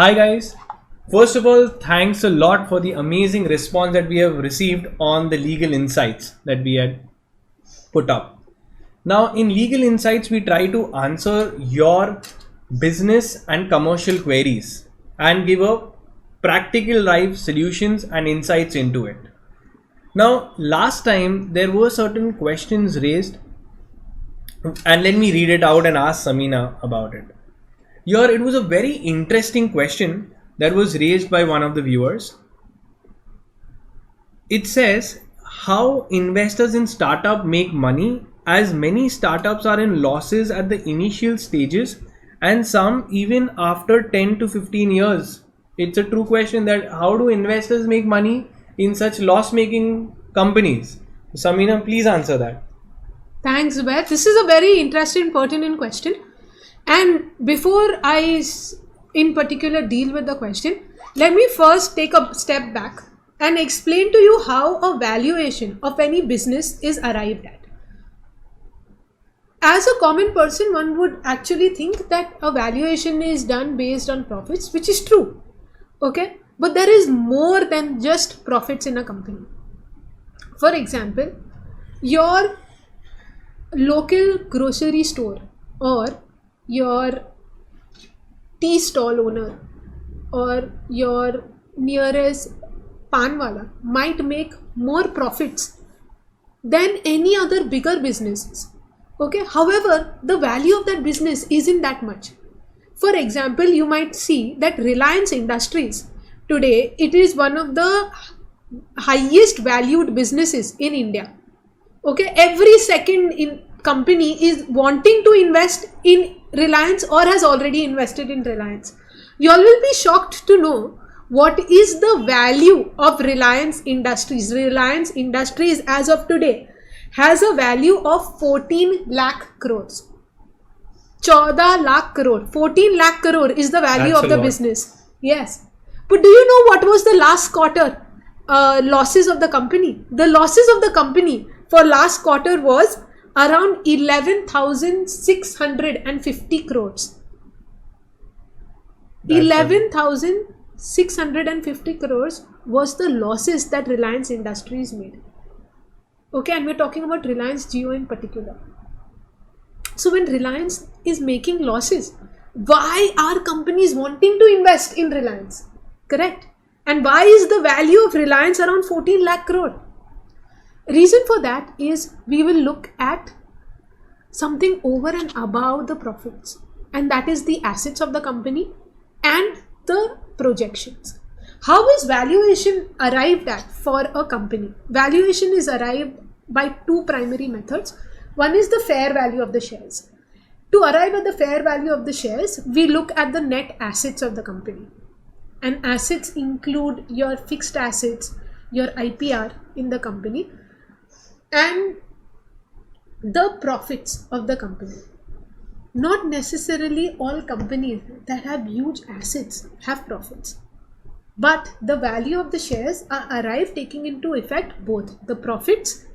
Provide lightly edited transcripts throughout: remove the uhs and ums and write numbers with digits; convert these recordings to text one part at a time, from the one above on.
Hi guys. First of all, thanks a lot for the amazing response that we have received on the legal insights that we had put up. Now, in legal insights, we try to answer your business and commercial queries and give a practical life solutions and insights into it. Now, last time there were certain questions raised, and let me read it out and ask Samina about it. Here, it was a very interesting question that was raised by one of the viewers. It says, how investors in startup make money, as many startups are in losses at the initial stages and some even after 10 to 15 years. It's a true question that how do investors make money in such loss making companies? Samina, please answer that. Thanks, Zubair. This is a very interesting, pertinent question. And before I in particular deal with the question, let me first take a step back and explain to you how a valuation of any business is arrived at. As a common person, one would actually think that a valuation is done based on profits, which is true. Okay, but there is more than just profits in a company. For example, your local grocery store or your tea stall owner or your nearest panwala might make more profits than any other bigger businesses. Okay, however, the value of that business isn't that much. For example, you might see that Reliance Industries today, it is one of the highest valued businesses in India. Okay, every second company is wanting to invest in Reliance or has already invested in Reliance. You all will be shocked to know what is the value of Reliance Industries. Reliance Industries as of today has a value of 14 lakh crores. 14 lakh crore. 14 lakh crore is the value of the business. Yes. But do you know what was the last quarter losses of the company? The losses of the company for last quarter was around 11,650 crores. 11,650 crores was the losses that Reliance Industries made. Okay, and we're talking about Reliance Jio in particular. So when Reliance is making losses, why are companies wanting to invest in Reliance? Correct? And why is the value of Reliance around 14 lakh crore? Reason for that is we will look at something over and above the profits, and that is the assets of the company and the projections. How is valuation arrived at for a company? Valuation is arrived by two primary methods. One is the fair value of the shares. To arrive at the fair value of the shares, we look at the net assets of the company. And assets include your fixed assets, your IPR in the company, and the profits of the company. Not necessarily all companies that have huge assets have profits, but the value of the shares are arrived taking into effect both the profits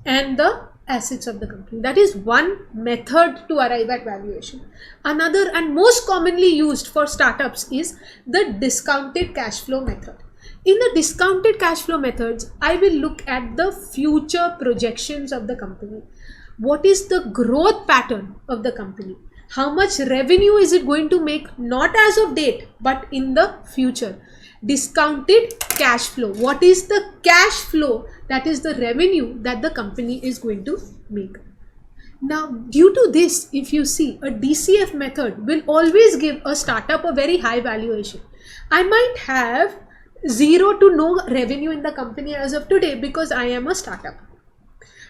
and the assets of the company. That is one method to arrive at valuation. Another and most commonly used for startups is the discounted cash flow method. In the discounted cash flow methods, I will look at the future projections of the company. What is the growth pattern of the company? How much revenue is it going to make, not as of date, but in the future? Discounted cash flow. What is the cash flow? That is the revenue that the company is going to make. Now, due to this, if you see, a DCF method will always give a startup a very high valuation. I might have zero to no revenue in the company as of today because I am a startup.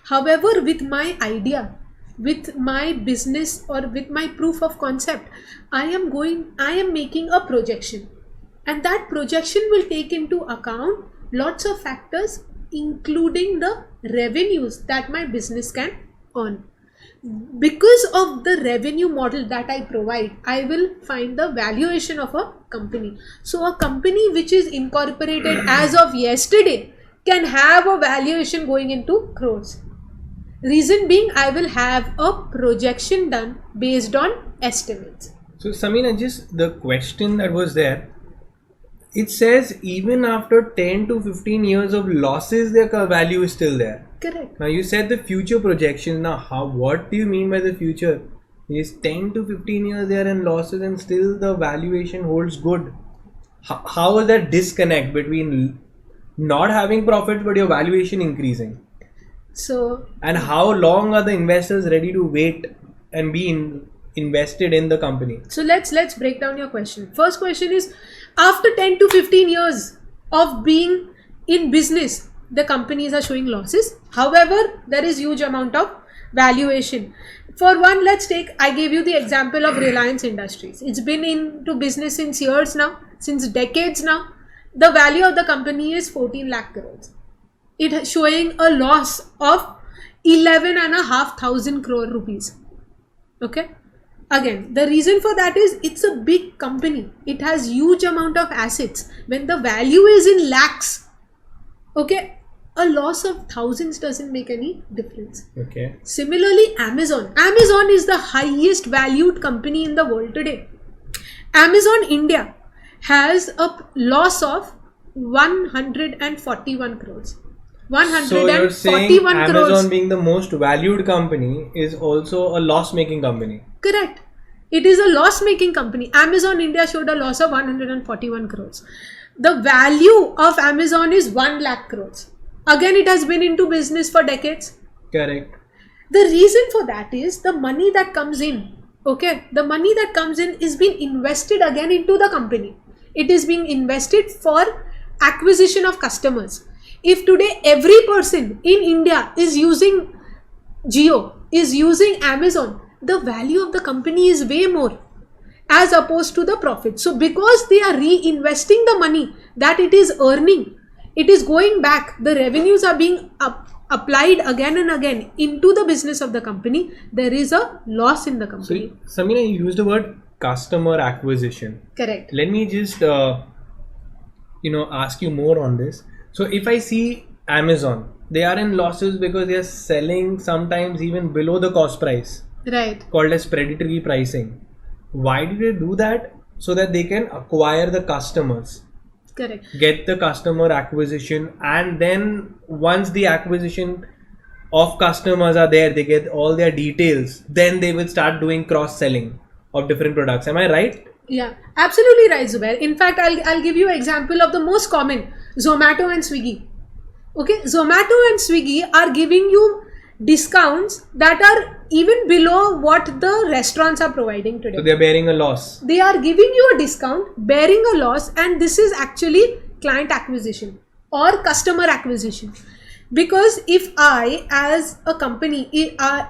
However, with my idea, with my business or with my proof of concept, I am making a projection, and that projection will take into account lots of factors, including the revenues that my business can earn. Because of the revenue model that I provide, I will find the valuation of a company. So a company which is incorporated as of yesterday can have a valuation going into crores. Reason being, I will have a projection done based on estimates. So Samina, just the question that was there, It says even after 10 to 15 years of losses, their value is still there. Correct. Now you said the future projections. Now what do you mean by the future? Is 10 to 15 years they are in losses and still the valuation holds good. How is that disconnect between not having profits but your valuation increasing? So, And how long are the investors ready to wait and be invested in the company? so let's break down your question. First question is, after 10 to 15 years of being in business, the companies are showing losses. However, there is huge amount of valuation. For one, I gave you the example of Reliance Industries. It's been into business since years now, since decades now. The value of the company is 14 lakh crores. It is showing a loss of 11,500 crore rupees. Okay. Again, the reason for that is it's a big company. It has huge amount of assets. When the value is in lakhs, okay, a loss of thousands doesn't make any difference. Okay. Similarly, Amazon is the highest valued company in the world today. Amazon India has a loss of 141 crores. So you're saying 141 Amazon crores. being the most valued company is also a loss-making company. Correct. It is a loss-making company. Amazon India showed a loss of 141 crores. The value of Amazon is 1 lakh crores. Again, it has been into business for decades. Correct. The reason for that is the money that comes in. Okay, the money that comes in is being invested again into the company. It is being invested for acquisition of customers. If today every person in India is using Jio, is using Amazon, the value of the company is way more as opposed to the profit. So because they are reinvesting the money that it is earning, it is going back, the revenues are being applied again and again into the business of the company, there is a loss in the company. So, Samina, you used the word customer acquisition. Correct. Let me just ask you more on this. So if I see Amazon, they are in losses because they are selling sometimes even below the cost price, Right. called as predatory pricing. Why do they do that? So that they can acquire the customers, Correct. get the customer acquisition, and then once the acquisition of customers are there, they get all their details, then they will start doing cross-selling of different products. Am I right? Yeah, absolutely right, Zubair. In fact, I'll give you an example of the most common, Zomato and Swiggy. Okay, Zomato and Swiggy are giving you discounts that are even below what the restaurants are providing today. So they are bearing a loss. They are giving you a discount, bearing a loss, and this is actually client acquisition or customer acquisition. Because if I, as a company,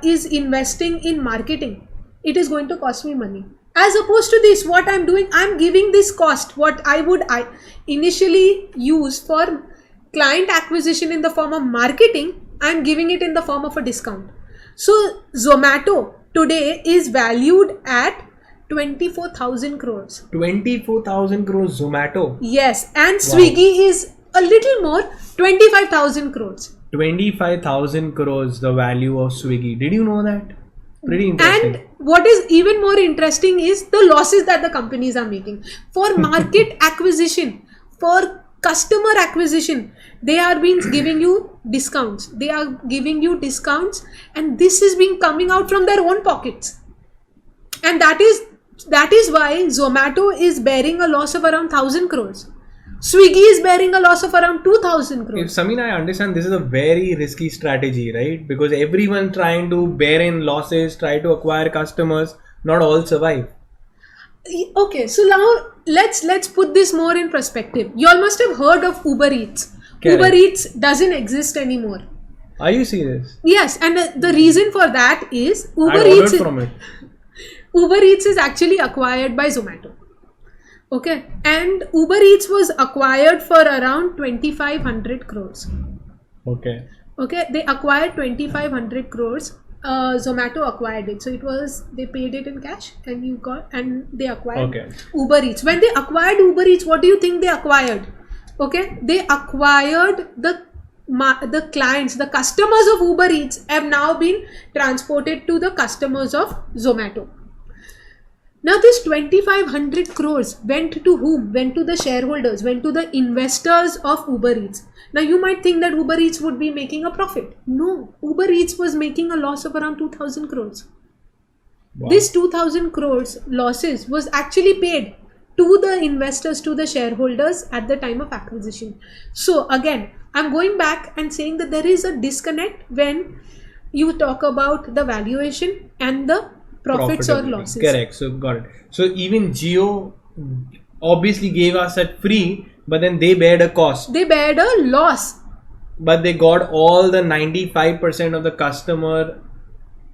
is investing in marketing, it is going to cost me money. As opposed to this, what I'm doing, I'm giving this cost, what I initially use for client acquisition in the form of marketing, I'm giving it in the form of a discount. So Zomato today is valued at 24,000 crores. 24,000 crores Zomato. Yes, and Swiggy is a little more, 25,000 crores. 25,000 crores the value of Swiggy. Did you know that? Pretty interesting. And what is even more interesting is the losses that the companies are making. For market acquisition, for customer acquisition, they are being giving you discounts. They are giving you discounts, and this is being coming out from their own pockets. And that is why Zomato is bearing a loss of around 1,000 crores. Swiggy is bearing a loss of around 2,000 crores. If Samina, I understand this is a very risky strategy, right? Because everyone trying to bear in losses, try to acquire customers, not all survive. Okay, so now let's put this more in perspective. You all must have heard of Uber Eats. Correct. Uber Eats doesn't exist anymore. Are you serious? Yes, and the reason for that is I Uber ordered from it. Uber Eats is actually acquired by Zomato. Okay, and Uber Eats was acquired for around 2,500 crores. Okay. Okay, they acquired 2,500 crores. Zomato acquired it, so they paid it in cash, and they acquired Uber Eats. When they acquired Uber Eats, what do you think they acquired? Okay, they acquired the clients, the customers of Uber Eats have now been transported to the customers of Zomato. Now this 2500 crores went to whom? Went to the shareholders, went to the investors of Uber Eats. Now you might think that Uber Eats would be making a profit. No, Uber Eats was making a loss of around 2000 crores. Wow. This 2000 crores losses was actually paid to the investors, to the shareholders at the time of acquisition. So again, I'm going back and saying that there is a disconnect when you talk about the valuation and the profits or Profitability. losses. Correct. So got it. So even Jio obviously gave us at free, but then they bared a cost. They bared a loss. But they got all the 95% of the customer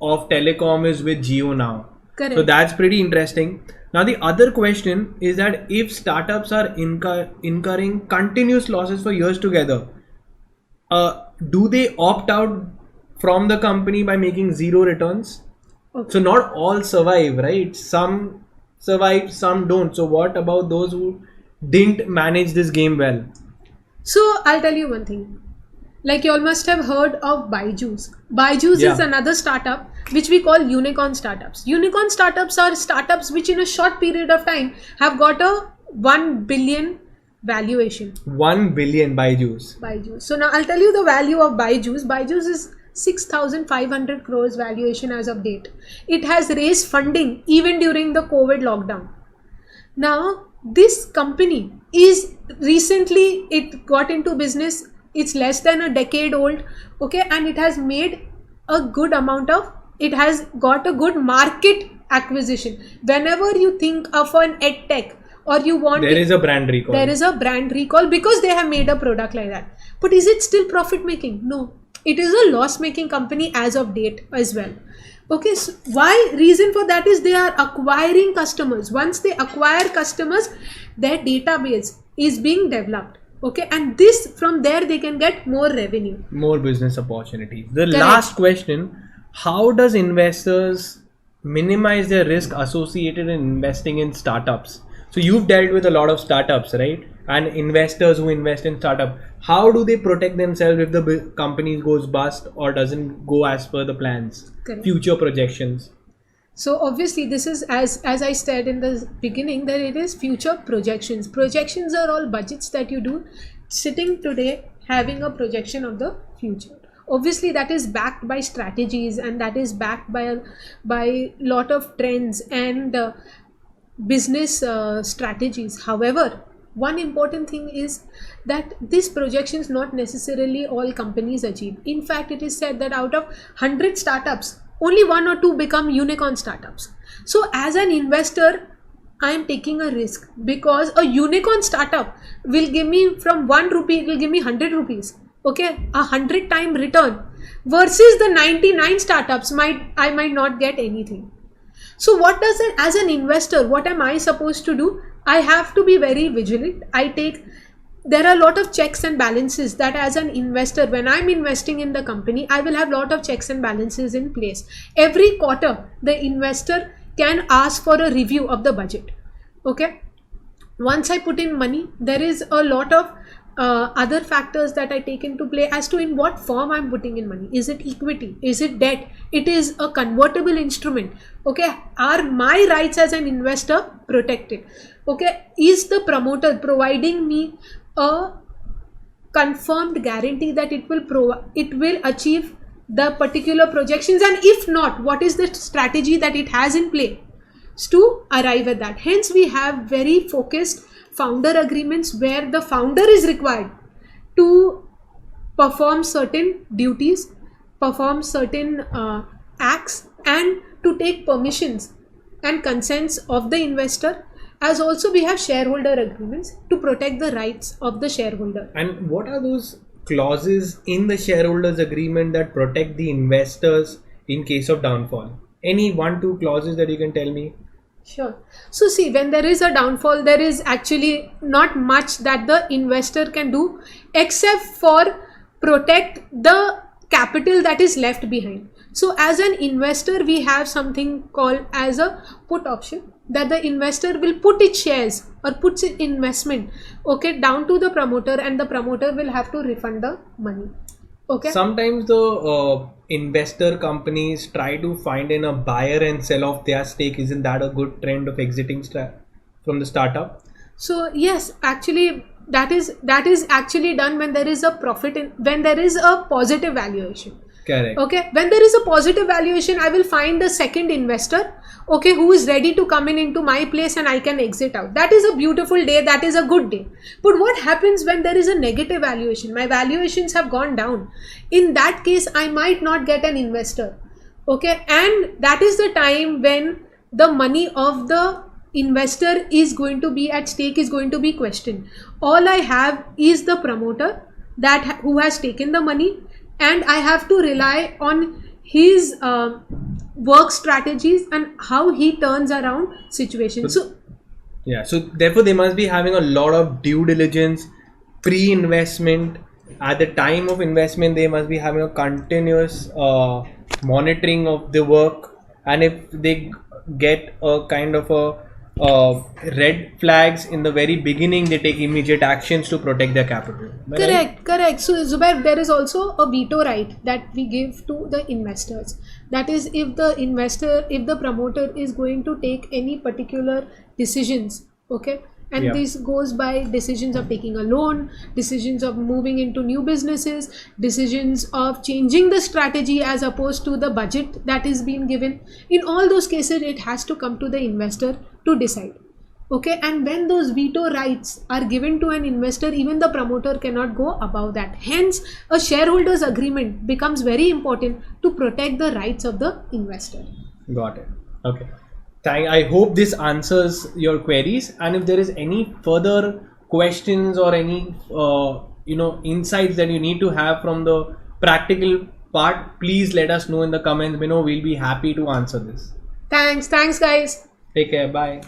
of telecom is with Jio now. Correct. So that's pretty interesting. Now the other question is that if startups are incurring continuous losses for years together, do they opt out from the company by making zero returns? Okay. So not all survive, right? Some survive, some don't. So what about those who didn't manage this game well? So I'll tell you one thing. Like you all must have heard of Byju's. Byju's Yeah. is another startup which we call unicorn startups. Unicorn startups are startups which in a short period of time have got a 1 billion valuation. 1 billion Byju's. Byju's. So now I'll tell you the value of Byju's. Byju's is 6,500 crores valuation as of date. It has raised funding even during the COVID lockdown. Now this company is recently, it got into business. It's less than a decade old, okay, and it has made a good amount of, it has got a good market acquisition. Whenever you think of an edtech or you want, There is a brand recall. there is a brand recall because they have made a product like that. But is it still profit making? No, it is a loss making company as of date as well. Okay, so why? Reason for that is they are acquiring customers. Once they acquire customers, their database is being developed. Okay, and this, from there they can get more revenue. More business opportunities. The Correct. last question, how does investors minimize their risk associated in investing in startups? So you've dealt with a lot of startups, right? And investors who invest in startup, how do they protect themselves if the company goes bust or doesn't go as per the plans? Correct. Future projections. So obviously this is, as I said in the beginning, that it is future projections. Projections are all budgets that you do sitting today having a projection of the future. Obviously that is backed by strategies and that is backed by lot of trends and business strategies. However, one important thing is that these projections not necessarily all companies achieve. In fact, it is said that out of 100 startups, only 1 or 2 become unicorn startups. So as an investor, I am taking a risk because a unicorn startup will give me from 1 rupee, it will give me 100 rupees. Okay, 100-time return versus the 99 startups I might not get anything. So what does it, as an investor, what am I supposed to do? I have to be very vigilant. There are a lot of checks and balances that as an investor, when I'm investing in the company, I will have a lot of checks and balances in place. Every quarter, the investor can ask for a review of the budget. Okay. Once I put in money, there is a lot of other factors that I take into play as to in what form I'm putting in money. Is it equity? Is it debt? It is a convertible instrument. Okay. Are my rights as an investor protected? Okay. Is the promoter providing me a confirmed guarantee that it will achieve the particular projections, and if not, what is the strategy that it has in play to arrive at that? Hence we have very focused founder agreements where the founder is required to perform certain duties, perform certain acts, and to take permissions and consents of the investor. As also we have shareholder agreements to protect the rights of the shareholder. And what are those clauses in the shareholders agreement that protect the investors in case of downfall? Any 1-2 clauses that you can tell me? Sure. So see, when there is a downfall, there is actually not much that the investor can do except for protect the capital that is left behind. So as an investor, we have something called as a put option, that the investor will put its shares or puts its investment, okay, down to the promoter, and the promoter will have to refund the money. Okay. Sometimes the investor companies try to find in a buyer and sell off their stake. Isn't that a good trend of exiting from the startup? So yes, actually that is actually done when there is a profit when there is a positive valuation. Correct. Okay, when there is a positive valuation, I will find a second investor, okay, who is ready to come into my place and I can exit out. That is a beautiful day, that is a good day. But what happens when there is a negative valuation? My valuations have gone down. In that case, I might not get an investor. Okay, and that is the time when the money of the investor is going to be at stake, is going to be questioned. All I have is the promoter who has taken the money, and I have to rely on his work strategies and how he turns around situations. So yeah, so therefore they must be having a lot of due diligence, pre-investment. At the time of investment, they must be having a continuous monitoring of the work, and if they get a kind of a red flags in the very beginning, they take immediate actions to protect their capital. Am I right? Correct. So Zubair, there is also a veto right that we give to the investors. That is, if the promoter is going to take any particular decisions, okay, and Yeah. this goes by decisions of taking a loan, decisions of moving into new businesses, decisions of changing the strategy as opposed to the budget that is being given. In all those cases, it has to come to the investor to decide. Okay, and when those veto rights are given to an investor, even the promoter cannot go above that. Hence, a shareholders agreement becomes very important to protect the rights of the investor. Got it. Okay. I hope this answers your queries. And if there is any further questions or any insights that you need to have from the practical part, please let us know in the comments below. We'll be happy to answer this. Thanks guys. Take care. Bye.